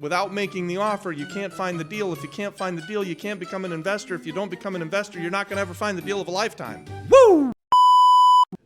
without making the offer, you can't find the deal. If you can't find the deal, you can't become an investor. If you don't become an investor, you're not going to ever find the deal of a lifetime. Woo!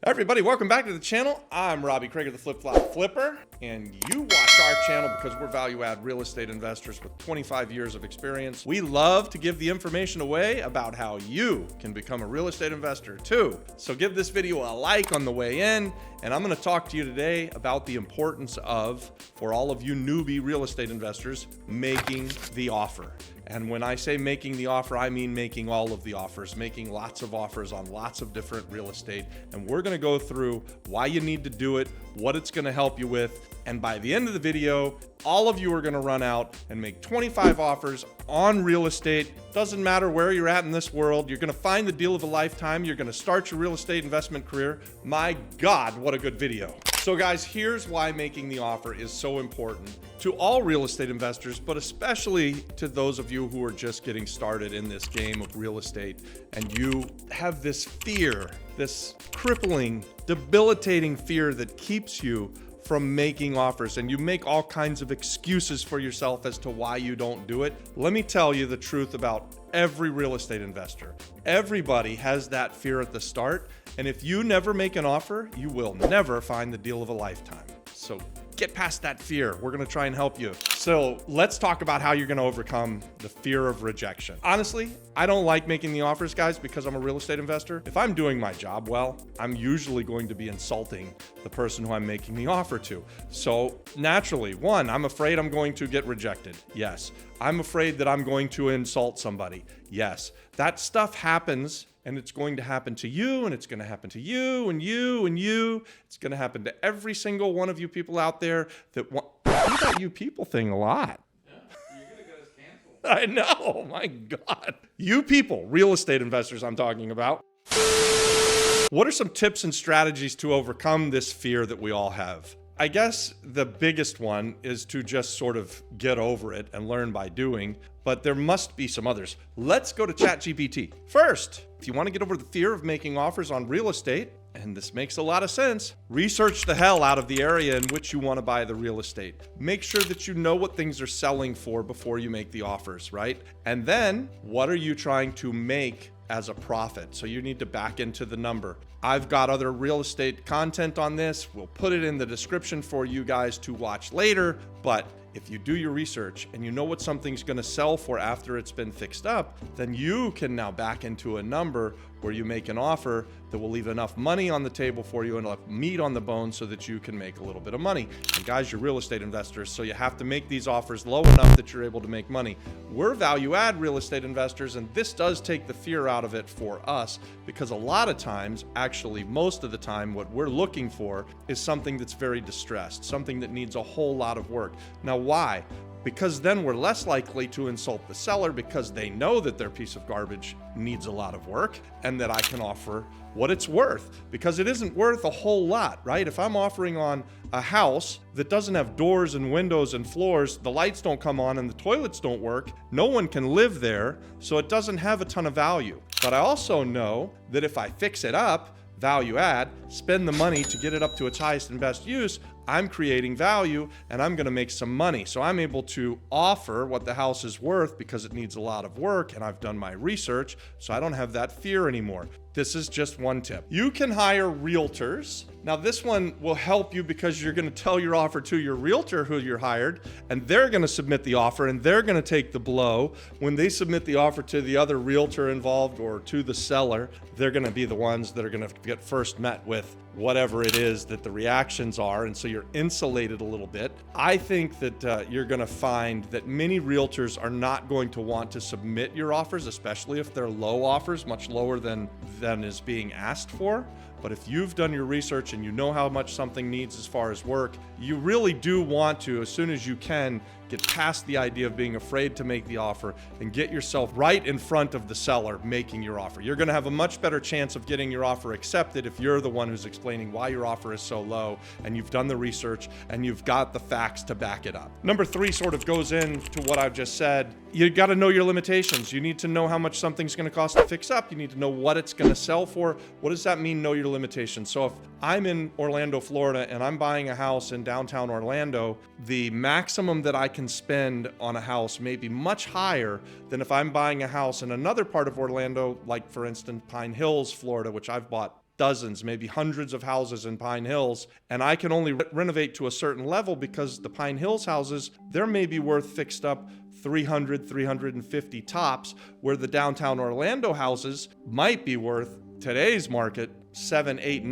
Everybody, welcome back to the channel. I'm Robbie Krager, the Flip Flop Flipper, and you watch our channel because we're value-add real estate investors with 25 years of experience. We love to give the information away about how you can become a real estate investor too. So give this video a like on the way in, and I'm going to talk to you today about the importance of, for all of you newbie real estate investors, making the offer. And when I say making the offer, I mean making all of the offers, making lots of offers on lots of different real estate. And we're going to go through why you need to do it, what it's going to help you with. And by the end of the video, all of you are going to run out and make 25 offers on real estate. Doesn't matter where you're at in this world. You're going to find the deal of a lifetime. You're going to start your real estate investment career. My God, what a good video. So guys, here's why making the offer is so important to all real estate investors, but especially to those of you who are just getting started in this game of real estate, and you have this fear, this crippling, debilitating fear that keeps you from making offers, and you make all kinds of excuses for yourself as to why you don't do it. Let me tell you the truth about every real estate investor. Everybody has that fear at the start, and if you never make an offer, you will never find the deal of a lifetime. So get past that fear. We're going to try and help you. So let's talk about how you're going to overcome the fear of rejection. Honestly, I don't like making the offers, guys, because I'm a real estate investor. If I'm doing my job well, I'm usually going to be insulting the person who I'm making the offer to. So naturally, one, I'm afraid I'm going to get rejected. Yes. I'm afraid that I'm going to insult somebody. Yes. That stuff happens. And it's going to happen to you, and it's going to happen to you, and you, and you. It's going to happen to every single one of you people out there that want. I do that you people thing a lot. Yeah, you're going to get us canceled. I know, my God. You people, real estate investors I'm talking about. What are some tips and strategies to overcome this fear that we all have? I guess the biggest one is to just sort of get over it and learn by doing, but there must be some others. Let's go to ChatGPT. First, if you want to get over the fear of making offers on real estate, and this makes a lot of sense, research the hell out of the area in which you want to buy the real estate. Make sure that you know what things are selling for before you make the offers, right? And then, what are you trying to make as a profit? So you need to back into the number. I've got other real estate content on this. We'll put it in the description for you guys to watch later. But if you do your research and you know what something's going to sell for after it's been fixed up, then you can now back into a number where you make an offer that will leave enough money on the table for you and enough meat on the bone so that you can make a little bit of money. And guys, you're real estate investors, so you have to make these offers low enough that you're able to make money. We're value-add real estate investors, and this does take the fear out of it for us, because a lot of times, actually most of the time, what we're looking for is something that's very distressed, something that needs a whole lot of work. Now, why? Because then we're less likely to insult the seller because they know that their piece of garbage needs a lot of work and that I can offer what it's worth, because it isn't worth a whole lot, right? If I'm offering on a house that doesn't have doors and windows and floors, the lights don't come on and the toilets don't work, no one can live there, so it doesn't have a ton of value. But I also know that if I fix it up, value add, spend the money to get it up to its highest and best use, I'm creating value and I'm going to make some money. So I'm able to offer what the house is worth because it needs a lot of work and I've done my research, so I don't have that fear anymore. This is just one tip. You can hire realtors. Now this one will help you because you're going to tell your offer to your realtor who you're hired, and they're going to submit the offer and they're going to take the blow. When they submit the offer to the other realtor involved or to the seller, they're going to be the ones that are going to get first met with whatever it is that the reactions are, and so you're insulated a little bit. I think that you're going to find that many realtors are not going to want to submit your offers, especially if they're low offers, much lower than is being asked for. But if you've done your research and you know how much something needs as far as work, you really do want to, as soon as you can, get past the idea of being afraid to make the offer and get yourself right in front of the seller making your offer. You're going to have a much better chance of getting your offer accepted if you're the one who's explaining why your offer is so low and you've done the research and you've got the facts to back it up. Number 3 sort of goes into what I've just said. You got to know your limitations. You need to know how much something's going to cost to fix up. You need to know what it's going to sell for. What does that mean, know your your limitations. So if I'm in Orlando, Florida, and I'm buying a house in downtown Orlando, the maximum that I can spend on a house may be much higher than if I'm buying a house in another part of Orlando, like for instance, Pine Hills, Florida, which I've bought dozens, maybe hundreds of houses in Pine Hills, and I can only renovate to a certain level because the Pine Hills houses, they're maybe worth fixed up 300, 350 tops, where the downtown Orlando houses might be worth today's market $7, $8,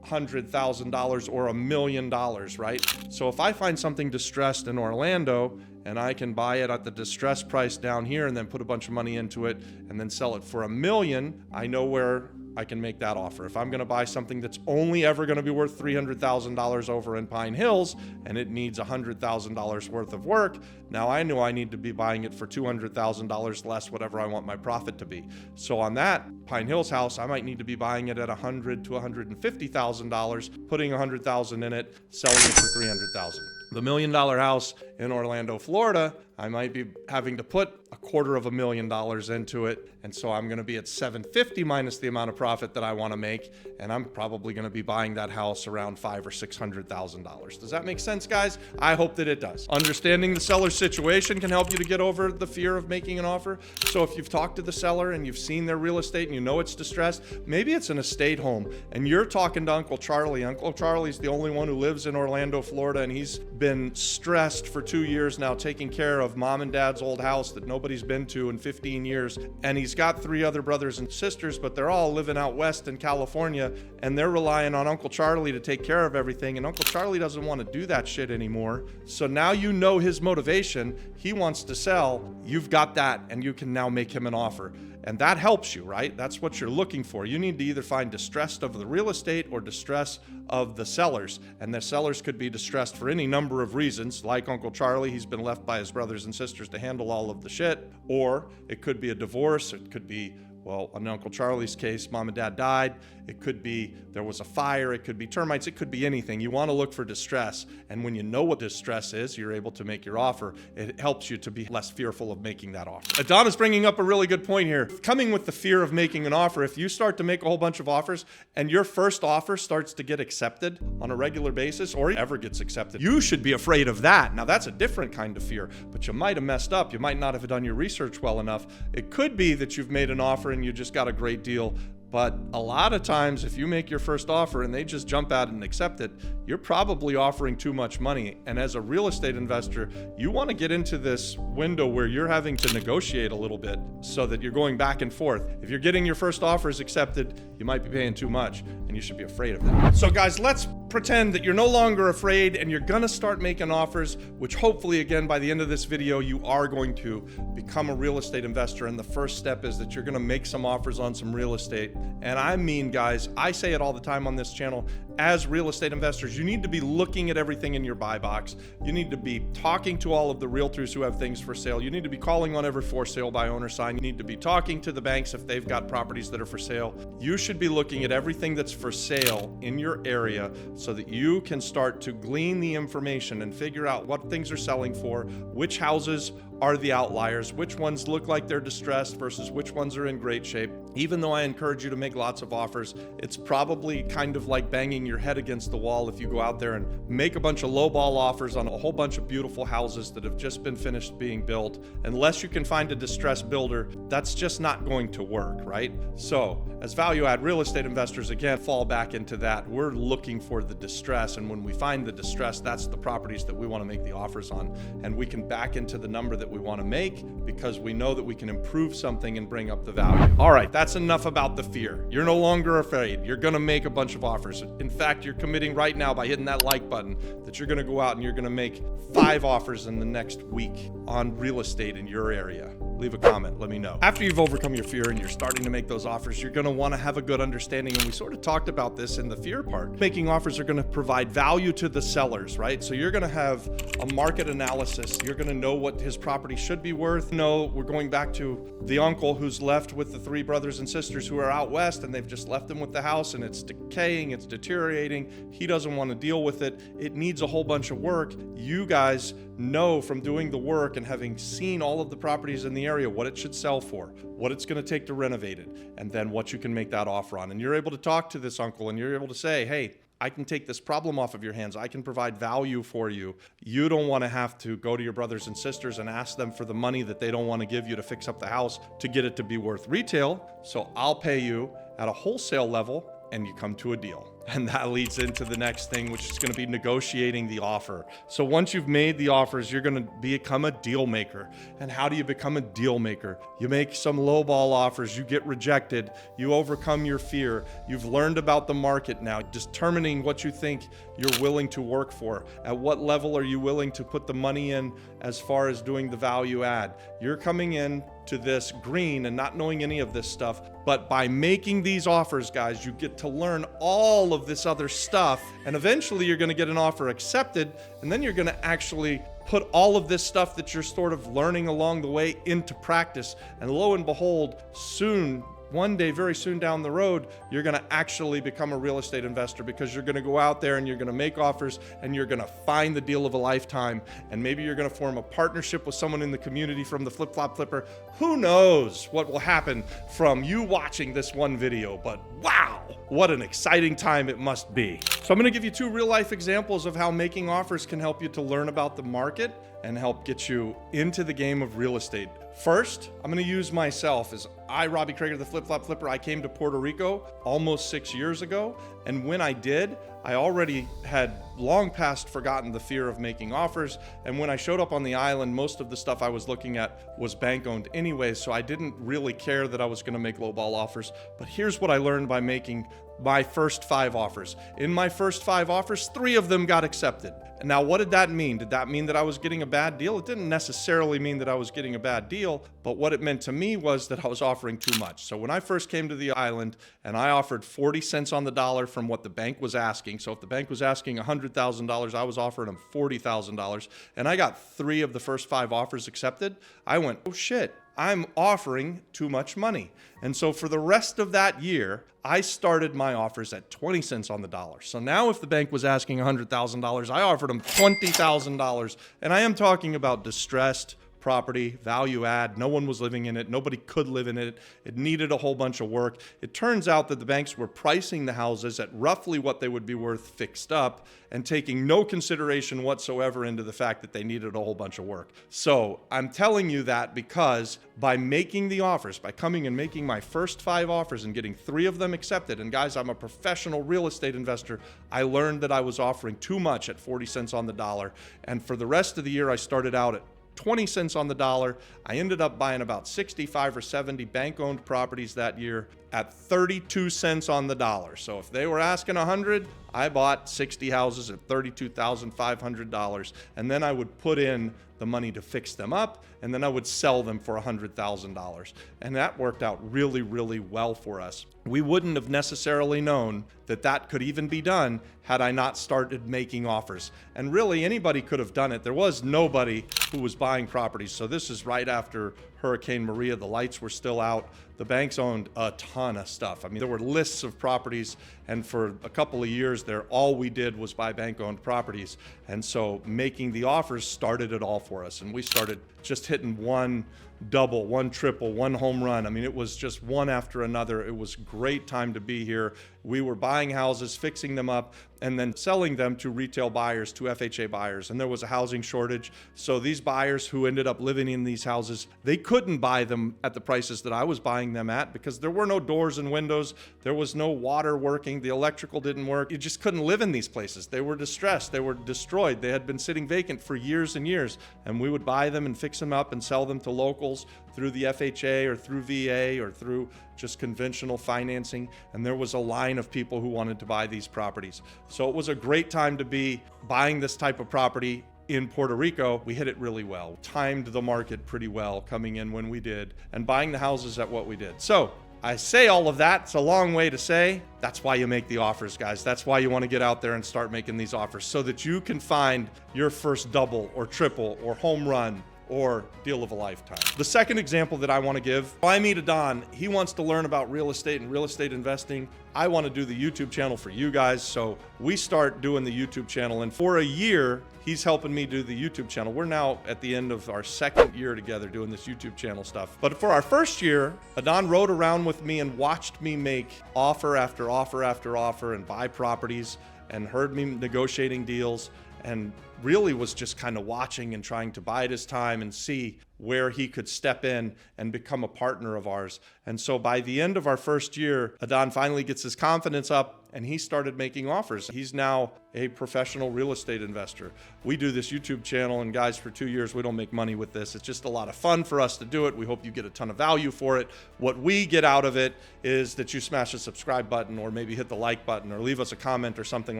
$900,000 or $1 million, right? So if I find something distressed in Orlando and I can buy it at the distressed price down here and then put a bunch of money into it and then sell it for $1 million, I know where I can make that offer. If I'm going to buy something that's only ever going to be worth $300,000 over in Pine Hills and it needs $100,000 worth of work, now I know I need to be buying it for $200,000 less whatever I want my profit to be. So on that Pine Hills house, I might need to be buying it at $100,000 to $150,000, putting $100,000 in it, selling it for $300,000. The $1 million house in Orlando, Florida, I might be having to put $250,000 into it. And so I'm going to be at $750,000 minus the amount of profit that I want to make. And I'm probably going to be buying that house around $500,000 or $600,000. Does that make sense, guys? I hope that it does. Understanding the seller's situation can help you to get over the fear of making an offer. So if you've talked to the seller and you've seen their real estate and you know it's distressed, maybe it's an estate home and you're talking to Uncle Charlie. Uncle Charlie's the only one who lives in Orlando, Florida, and he's been stressed for 2 years now taking care of mom and dad's old house that nobody's been to in 15 years. And he's got 3 other brothers and sisters, but they're all living out west in California, and they're relying on Uncle Charlie to take care of everything. And Uncle Charlie doesn't want to do that shit anymore. So now you know his motivation. He wants to sell. You've got that, and you can now make him an offer. And that helps you, right? That's what you're looking for. You need to either find distress of the real estate or distress of the sellers. And the sellers could be distressed for any number of reasons. Like Uncle Charlie, he's been left by his brothers and sisters to handle all of the shit. Or it could be a divorce. It could be, well, in Uncle Charlie's case, mom and dad died. It could be there was a fire. It could be termites. It could be anything. You want to look for distress. And when you know what distress is, you're able to make your offer. It helps you to be less fearful of making that offer. Don is bringing up a really good point here. Coming with the fear of making an offer, if you start to make a whole bunch of offers and your first offer starts to get accepted on a regular basis or ever gets accepted, you should be afraid of that. Now, that's a different kind of fear, but you might have messed up. You might not have done your research well enough. It could be that you've made an offer and you just got a great deal. But a lot of times, if you make your first offer and they just jump out and accept it, you're probably offering too much money. And as a real estate investor, you want to get into this window where you're having to negotiate a little bit so that you're going back and forth. If you're getting your first offers accepted, you might be paying too much, and you should be afraid of that. So guys, let's pretend that you're no longer afraid and you're going to start making offers, which hopefully, again, by the end of this video, you are going to become a real estate investor. And the first step is that you're going to make some offers on some real estate. And I mean, guys, I say it all the time on this channel, as real estate investors, you need to be looking at everything in your buy box. You need to be talking to all of the realtors who have things for sale. You need to be calling on every for sale by owner sign. You need to be talking to the banks if they've got properties that are for sale. You should be looking at everything that's for sale in your area so that you can start to glean the information and figure out what things are selling for, which houses are the outliers, which ones look like they're distressed versus which ones are in great shape. Even though I encourage you to make lots of offers, it's probably kind of like banging your head against the wall if you go out there and make a bunch of lowball offers on a whole bunch of beautiful houses that have just been finished being built. Unless you can find a distressed builder, that's just not going to work, right? So as value add real estate investors, again, fall back into that. We're looking for the distress, and when we find the distress, that's the properties that we want to make the offers on, and we can back into the number that we want to make because we know that we can improve something and bring up the value. All right, that's enough about the fear. You're no longer afraid. You're going to make a bunch of offers. In fact, you're committing right now by hitting that like button that you're going to go out and you're going to make 5 offers in the next week on real estate in your area. Leave a comment, let me know. After you've overcome your fear and you're starting to make those offers, you're going to want to have a good understanding, and we sort of talked about this in the fear part. Making offers are going to provide value to the sellers, right? So you're going to have a market analysis. You're going to know what his property should be worth. No, we're going back to the uncle who's left with the 3 brothers and sisters who are out west, and they've just left them with the house, and it's decaying, it's deteriorating. He doesn't want to deal with it. It needs a whole bunch of work. You guys know from doing the work and having seen all of the properties in the the area, what it should sell for, what it's going to take to renovate it, and then what you can make that offer on. And you're able to talk to this uncle and you're able to say, hey, I can take this problem off of your hands. I can provide value for you. You don't want to have to go to your brothers and sisters and ask them for the money that they don't want to give you to fix up the house to get it to be worth retail. So I'll pay you at a wholesale level and you come to a deal. And that leads into the next thing, which is going to be negotiating the offer. So once you've made the offers, you're going to become a deal maker. And how do you become a deal maker? You make some lowball offers, you get rejected, you overcome your fear. You've learned about the market now, determining what you think you're willing to work for. At what level are you willing to put the money in as far as doing the value add? You're coming in to this green and not knowing any of this stuff, but by making these offers, guys, you get to learn all of this other stuff, and eventually you're going to get an offer accepted, and then you're going to actually put all of this stuff that you're sort of learning along the way into practice, and lo and behold, soon, one day, very soon down the road, you're going to actually become a real estate investor, because you're going to go out there and you're going to make offers and you're going to find the deal of a lifetime. And maybe you're going to form a partnership with someone in the community from the Flip Flop Flipper. Who knows what will happen from you watching this one video, but wow, what an exciting time it must be. So I'm going to give you 2 real life examples of how making offers can help you to learn about the market and help get you into the game of real estate. First, I'm going to use myself as Robbie Krager, the Flip Flop Flipper. I came to Puerto Rico almost 6 years ago. And when I did, I already had long past forgotten the fear of making offers. And when I showed up on the island, most of the stuff I was looking at was bank owned anyway. So I didn't really care that I was going to make lowball offers. But here's what I learned by making my first 5 offers. In my first 5 offers, 3 of them got accepted. Now, what did that mean? Did that mean that I was getting a bad deal? It didn't necessarily mean that I was getting a bad deal, but what it meant to me was that I was offering too much. So when I first came to the island and I offered 40 cents on the dollar from what the bank was asking, so if the bank was asking $100,000, I was offering them $40,000, and I got 3 of the first 5 offers accepted, I went, oh shit, I'm offering too much money. And so for the rest of that year, I started my offers at 20 cents on the dollar. So now if the bank was asking $100,000, I offered them $20,000. And I am talking about distressed property, value add. No one was living in it. Nobody could live in it. It needed a whole bunch of work. It turns out that the banks were pricing the houses at roughly what they would be worth fixed up and taking no consideration whatsoever into the fact that they needed a whole bunch of work. So I'm telling you that because by making the offers, by coming and making my first 5 offers and getting 3 of them accepted, and guys, I'm a professional real estate investor, I learned that I was offering too much at 40 cents on the dollar. And for the rest of the year, I started out at 20 cents on the dollar. I ended up buying about 65 or 70 bank-owned properties that year at 32 cents on the dollar. So if they were asking 100, I bought 60 houses at $32,500, and then I would put in the money to fix them up, and then I would sell them for $100,000. And that worked out really, really well for us. We wouldn't have necessarily known that that could even be done had I not started making offers. And really, anybody could have done it. There was nobody who was buying properties. So this is right after Hurricane Maria. The lights were still out. The banks owned a ton of stuff. I mean, there were lists of properties, and for a couple of years there, all we did was buy bank-owned properties. And so making the offers started it all for us. And we started just hitting one double, one triple, one home run. I mean, it was just one after another. It was a great time to be here. We were buying houses, fixing them up, and then selling them to retail buyers, to FHA buyers. And there was a housing shortage. So these buyers who ended up living in these houses, they couldn't buy them at the prices that I was buying them at because there were no doors and windows. There was no water working. The electrical didn't work. You just couldn't live in these places. They were distressed. They were destroyed. They had been sitting vacant for years and years. And we would buy them and fix them up and sell them to locals through the FHA or through VA or through just conventional financing. And there was a line of people who wanted to buy these properties. So it was a great time to be buying this type of property in Puerto Rico. We hit it really well, timed the market pretty well coming in when we did, and buying the houses at what we did. So I say all of that. It's a long way to say that's why you make the offers, guys. That's why you want to get out there and start making these offers so that you can find your first double or triple or home run or deal of a lifetime. The second example that I want to give, I meet Adon. He wants to learn about real estate and real estate investing. I want to do the YouTube channel for you guys. So we start doing the YouTube channel, and for a year, he's helping me do the YouTube channel. We're now at the end of our second year together doing this YouTube channel stuff. But for our first year, Adon rode around with me and watched me make offer after offer after offer and buy properties, and heard me negotiating deals, and really was just kind of watching and trying to bide his time and see where he could step in and become a partner of ours. And so by the end of our first year, Adon finally gets his confidence up and he started making offers. He's now a professional real estate investor. We do this YouTube channel, and guys, for 2 years, we don't make money with this. It's just a lot of fun for us to do it. We hope you get a ton of value for it. What we get out of it is that you smash the subscribe button, or maybe hit the like button, or leave us a comment or something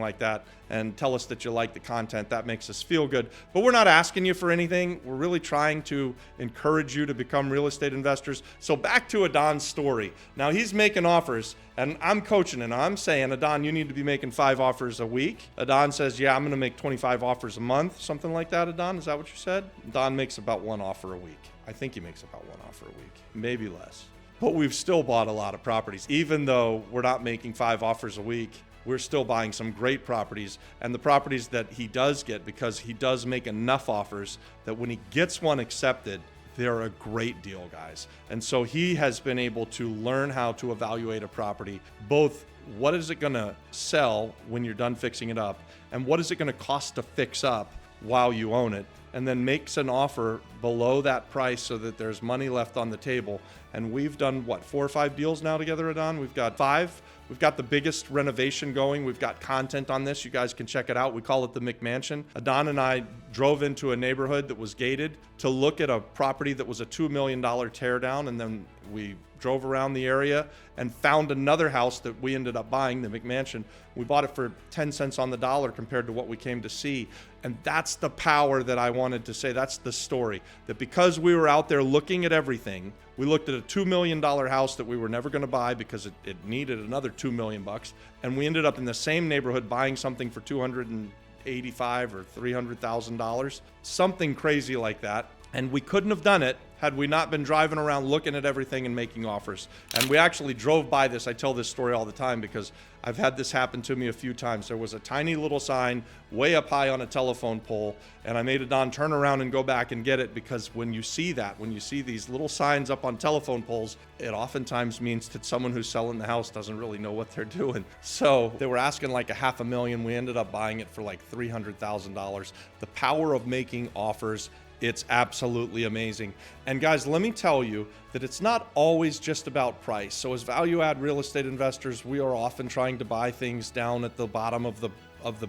like that and tell us that you like the content. That makes us feel good. But we're not asking you for anything. We're really trying to encourage you to become real estate investors. So back to Adon's story. Now he's making offers, and I'm coaching, and I'm saying, Adon, you need to be making 5 offers a week. Adon says, yeah, I'm going to make 25 offers a month, something like that. Adon, is that what you said? Adon makes about 1 offer a week. I think he makes about 1 offer a week, maybe less. But we've still bought a lot of properties. Even though we're not making 5 offers a week, we're still buying some great properties. And the properties that he does get, because he does make enough offers that when he gets one accepted, they're a great deal, guys. And so he has been able to learn how to evaluate a property, both what is it gonna sell when you're done fixing it up, and what is it gonna cost to fix up while you own it, and then makes an offer below that price so that there's money left on the table. And we've done, what, 4 or 5 deals now together, Adon? We've got 5. We've got the biggest renovation going. We've got content on this. You guys can check it out. We call it the McMansion. Adon and I drove into a neighborhood that was gated to look at a property that was a $2 million tear down, and then we drove around the area and found another house that we ended up buying, the McMansion. We bought it for 10 cents on the dollar compared to what we came to see. And that's the power that I wanted to say. That's the story. That because we were out there looking at everything, we looked at a $2 million house that we were never going to buy because it needed another $2 million. And we ended up in the same neighborhood buying something for $285,000 or $300,000, something crazy like that. And we couldn't have done it had we not been driving around looking at everything and making offers. And we actually drove by this. I tell this story all the time because I've had this happen to me a few times. There was a tiny little sign way up high on a telephone pole, and I made Adon turn around and go back and get it, because when you see that, when you see these little signs up on telephone poles, it oftentimes means that someone who's selling the house doesn't really know what they're doing. So they were asking like $500,000. We ended up buying it for like $300,000. The power of making offers, it's absolutely amazing. And guys, let me tell you that it's not always just about price. So as value add real estate investors, we are often trying to buy things down at the bottom of the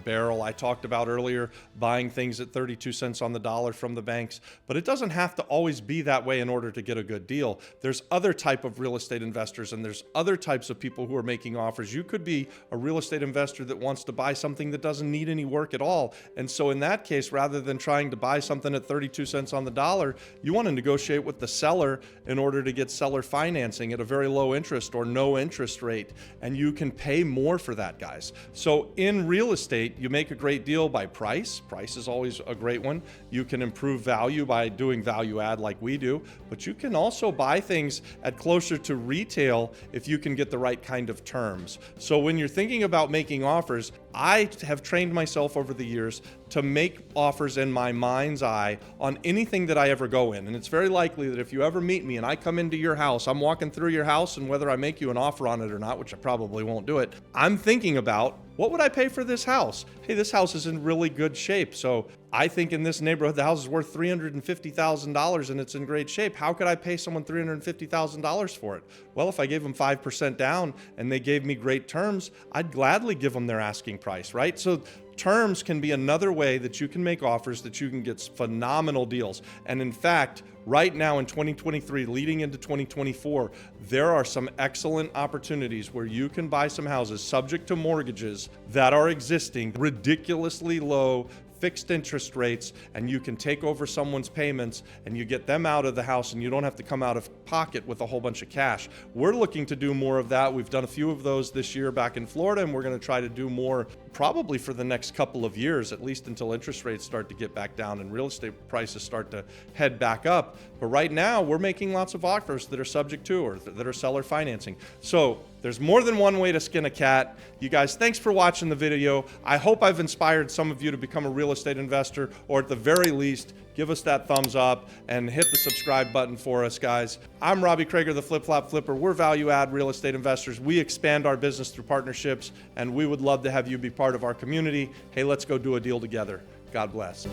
barrel. I talked about earlier buying things at 32 cents on the dollar from the banks, but it doesn't have to always be that way in order to get a good deal. There's other type of real estate investors, and there's other types of people who are making offers. You could be a real estate investor that wants to buy something that doesn't need any work at all. And so in that case, rather than trying to buy something at 32 cents on the dollar, you want to negotiate with the seller in order to get seller financing at a very low interest or no interest rate. And you can pay more for that, guys. So in real estate, you make a great deal by price. Price is always a great one. You can improve value by doing value add like we do, but you can also buy things at closer to retail if you can get the right kind of terms. So when you're thinking about making offers, I have trained myself over the years to make offers in my mind's eye on anything that I ever go in. And it's very likely that if you ever meet me and I come into your house, I'm walking through your house, and whether I make you an offer on it or not, which I probably won't do it, I'm thinking about, what would I pay for this house? Hey, this house is in really good shape. So I think in this neighborhood, the house is worth $350,000 and it's in great shape. How could I pay someone $350,000 for it? Well, if I gave them 5% down and they gave me great terms, I'd gladly give them their asking price, right? So terms can be another way that you can make offers, that you can get phenomenal deals. And in fact, right now in 2023, leading into 2024, there are some excellent opportunities where you can buy some houses subject to mortgages that are existing, ridiculously low fixed interest rates, and you can take over someone's payments and you get them out of the house and you don't have to come out of pocket with a whole bunch of cash. We're looking to do more of that. We've done a few of those this year back in Florida, and we're going to try to do more probably for the next couple of years, at least until interest rates start to get back down and real estate prices start to head back up. But right now, we're making lots of offers that are subject to or that are seller financing. So there's more than one way to skin a cat. You guys, thanks for watching the video. I hope I've inspired some of you to become a real estate investor, or at the very least, give us that thumbs up and hit the subscribe button for us, guys. I'm Robbie Krager, the Flip Flop Flipper. We're value add real estate investors. We expand our business through partnerships, and we would love to have you be part of our community. Hey, let's go do a deal together. God bless.